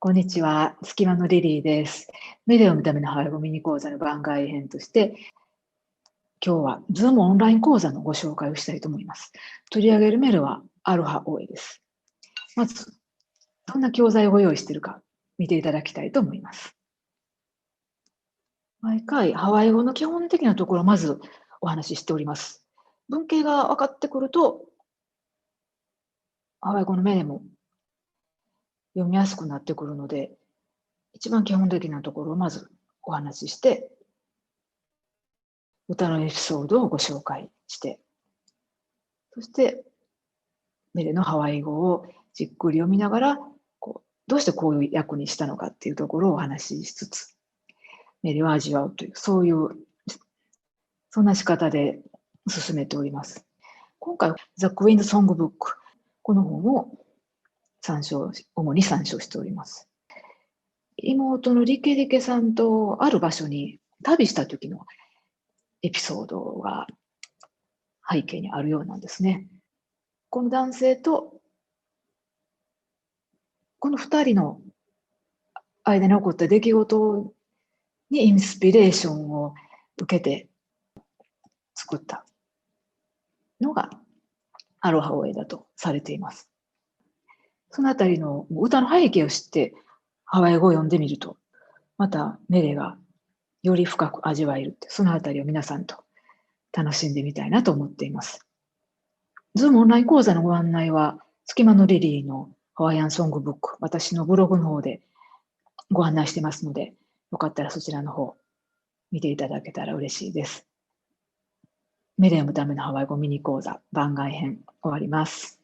こんにちは。隙間のリリーです。メディアのためのハワイ語ミニ講座の番外編として、今日は Zoom オンライン講座のご紹介をしたいと思います。取り上げるメールはアロハオエです。まず、どんな教材をご用意しているか見ていただきたいと思います。毎回、ハワイ語の基本的なところをまずお話ししております。文系が分かってくると、ハワイ語のメールも読みやすくなってくるので、一番基本的なところをまずお話しして、歌のエピソードをご紹介して、そしてメレのハワイ語をじっくり読みながら、どうしてこういう役にしたのかっていうところをお話ししつつ、メレを味わうという、そんな仕方で進めております。今回は The Queen's Songbook、この本を主に参照しております。妹のリケリケさんとある場所に旅した時のエピソードが背景にあるようなんですね。この男性とこの2人の間に起こった出来事にインスピレーションを受けて作ったのがアロハオエだとされています。そのあたりの歌の背景を知ってハワイ語を読んでみると、またメレがより深く味わえるって、そのあたりを皆さんと楽しんでみたいなと思っています。ズームオンライン講座のご案内は、隙間のリリーのハワイアンソングブック、私のブログの方でご案内してますので、よかったらそちらの方見ていただけたら嬉しいです。メディアのためのハワイ語ミニ講座番外編終わります。